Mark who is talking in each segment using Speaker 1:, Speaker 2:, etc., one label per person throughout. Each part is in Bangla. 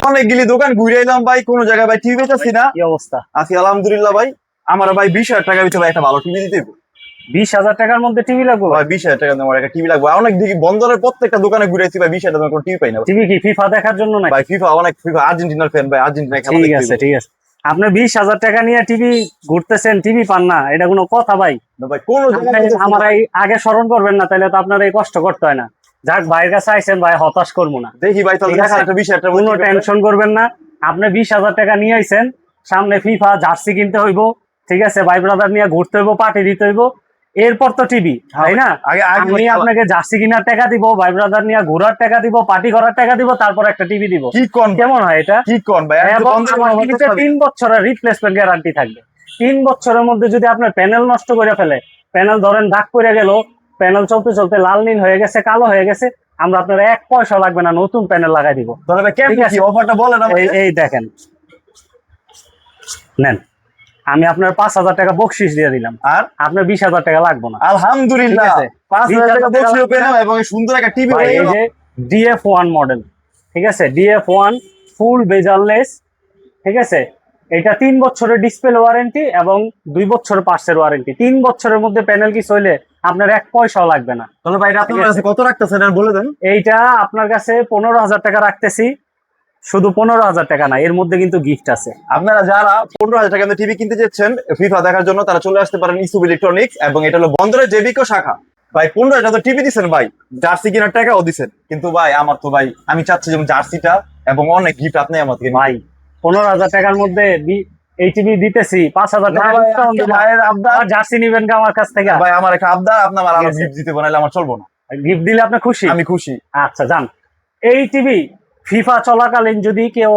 Speaker 1: অনেকগুলি দোকান ঘুরে এলাম ভাই, কোন জায়গায় ভাই টিভি পেতেছি না।
Speaker 2: কি অবস্থা?
Speaker 1: আছি আলহামদুলিল্লাহ ভাই। আমার ভাই 20,000 টাকা ভিতরে ভাই একটা ভালো টিভি দিতে হবে।
Speaker 2: 20,000 টাকার মধ্যে টিভি লাগবে?
Speaker 1: ভাই 20,000 টাকা আমার একটা টিভি লাগবে। অনেক দিকে বন্দরের প্রত্যেকটা দোকানে ঘুরেছি ভাই, 20,000 টাকা কোনো টিভি পাই না।
Speaker 2: টিভি কি ফিফা দেখার জন্য নাকি?
Speaker 1: ভাই ফিফা, অনেক ফিফা আর্জেন্টিনার ফ্যান ভাই, আর্জেন্টিনা খেলা
Speaker 2: ঠিক
Speaker 1: দেখতে
Speaker 2: আছে ঠিক আছে। আপনি 20,000 টাকা নিয়ে টিভি ঘুরতেছেন, টিভি পান না, এটা কোনো কথা ভাই?
Speaker 1: ভাই কোন
Speaker 2: আমার এই আগে স্মরণ করবেন না, তাহলে তো আপনার এই কষ্ট করতে হয় না। যাক, ভাইয়ের কাছে আইছেন, ভাই হতাশ করবো না।
Speaker 1: দেখি ভাই তাহলে দেখা একটা 20,000 টাকা
Speaker 2: কোনো টেনশন করবেন না। আপনি 20,000 টাকা নিয়ে আইছেন, সামনে ফিফা জার্সি কিনতে হইব, ঠিক আছে, ভাই ব্রাদার নিয়ে ঘুরতে হইব, পার্টি দিতে হইব, এরপর তো টিভি, তাই না? আমি আপনাকে জার্সি কিনার টাকা দিব, ভাই ব্রাদার নিয়ে ঘোরার টাকা দিব, পার্টি করার টাকা দিব, তারপর একটা টিভি দিব।
Speaker 1: কি কোন
Speaker 2: কেমন হয় এটা?
Speaker 1: কি কোন ভাই?
Speaker 2: এবং আমার টিভিতে 3 বছরের রিপ্লেসমেন্ট গ্যারান্টি থাকবে। 3 বছরের মধ্যে যদি আপনার প্যানেল নষ্ট করে ফেলে, প্যানেল ধরেন দাগ পড়ে গেল, প্যানেল চলতে চলতে লাল নীল হয়ে গেছে, কালো হয়ে গেছে, আমরা আপনার 1 পয়সা লাগবে না, নতুন প্যানেল লাগাই দিব।
Speaker 1: তাহলে ভাই কেমন কি অফারটা বলেন আমাকে।
Speaker 2: এই দেখেন, নেন, আমি আপনার 5,000 টাকা বকশিশ দিয়ে দিলাম, আর আপনার 20,000 টাকা লাগবে না।
Speaker 1: আলহামদুলিল্লাহ, 5,000 টাকা বকশিশ পেলাম এবং সুন্দর একটা টিভি হয়ে গেল।
Speaker 2: এই যে DF1 মডেল, ঠিক আছে, DF1 ফুল বেজারলেস, ঠিক আছে। এটা 3 বছরের ডিসপ্লে ওয়ারেন্টি এবং 2 বছরের পার্টসের ওয়ারেন্টি। 3 বছরের মধ্যে প্যানেল কি চলে আপনার 1 পয়সাও লাগবে না।
Speaker 1: তাহলে ভাই আপনার কাছে কত রাখতেছেন আর বলে দেন।
Speaker 2: এইটা আপনার কাছে 15,000 টাকা রাখতেছি। শুধু 15,000 টাকা না, এর মধ্যে কিন্তু গিফট আছে।
Speaker 1: আপনারা যারা 15,000 টাকা টিভি কিনতে যাচ্ছেন ফিফা দেখার জন্য, তারা চলে আসতে পারেন ইসুব ইলেকট্রনিক্স, এবং এটা হলো বন্দরের জেবিকো শাখা। ভাই 15,000 তো টিভি দিচ্ছেন ভাই, জার্সি কেনার টাকাও দিচ্ছেন, কিন্তু ভাই আমার তো ভাই আমি চাচ্ছি যেমন জার্সিটা এবং অনেক গিফট আপনি আমার থেকে
Speaker 2: ভাই 15,000 টাকার মধ্যে এই টিভি দিতেছি, 5,000 টাকা জার্সি নিবেন আমার কাছ থেকে।
Speaker 1: ভাই আমার একটা আবদার, আপনি আমার আরো গিফট দিতে বানাইলে আমার চলবো না।
Speaker 2: গিফট দিলে আপনি খুশি?
Speaker 1: আমি খুশি।
Speaker 2: আচ্ছা যান, এই টিভি ফিফা চলাকালীন যদি কেউ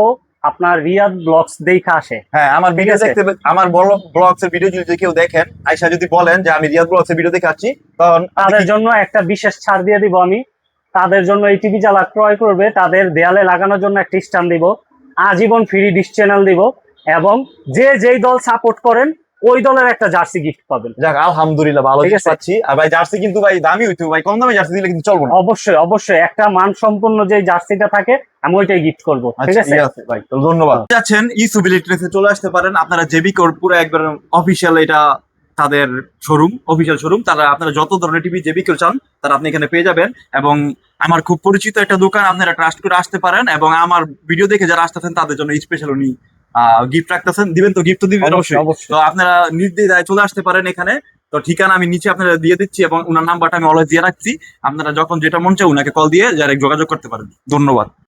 Speaker 2: আপনার রিয়াদ ব্লগস দেখে আসে,
Speaker 1: হ্যাঁ আমার ভিডিও দেখতে, আমার ব্লগস এর ভিডিও যদি কেউ দেখেন, আয়শা যদি বলেন যে আমি রিয়াদ ব্লগস এর ভিডিও দেখে আসছি, তখন
Speaker 2: তাদের জন্য একটা বিশেষ ছাড় দিয়ে দিব আমি। তাদের জন্য এই টিভি যারা ক্রয় করবে, তাদের দেয়ালে লাগানোর জন্য একটা স্ট্যান্ড দিব, আজীবন ফ্রি ডিশ চ্যানেল দিব, এবং যে যেই দল সাপোর্ট করেন ওই দলের একটা জার্সি গিফট পাবেন।
Speaker 1: যাক আলহামদুলিল্লাহ, ভালো জিনিস পাচ্ছি। আর ভাই জার্সি কিন্তু ভাই দামি হইতো ভাই, কম দামে জার্সি দিলে কিন্তু চলবে না।
Speaker 2: অবশ্যই অবশ্যই একটা মানসম্পন্ন যে জার্সিটা থাকে আমি ওইটাই গিফট করব। ঠিক আছে
Speaker 1: ভাই, তো ধন্যবাদ। যাচ্ছেন ইসুব ইলেকট্রনিক্সে চলে আসতে পারেন। আপনারা জেবিকোর পুরো একবার অফিশিয়াল, এটা তাদের শোরুম, অফিশিয়াল শোরুম। তারা আপনারা যত ধরনের টিভি জেবিকো চান তারা আপনি এখানে পেয়ে যাবেন, এবং আমার খুব পরিচিত একটা দোকান, আপনারা ট্রাস্ট করে আসতে পারেন, এবং আমার ভিডিও দেখে যারা আসতেছেন তাদের জন্য স্পেশাল উনি গিফট রাখতেছেন। দিবেন তো? গিফট তো দিবেন অবশ্যই। তো আপনারা নির্দ্বিধায় চলে আসতে পারেন এখানে। তো ঠিকানা আমি নিচে আপনারা দিয়ে দিচ্ছি, এবং ওনার নাম্বারটা আমি অলওয়েজ দিয়ে রাখছি। আপনারা যখন যেটা মন চায় ওনাকে কল দিয়ে ডাইরেক্ট যোগাযোগ করতে পারেন। ধন্যবাদ।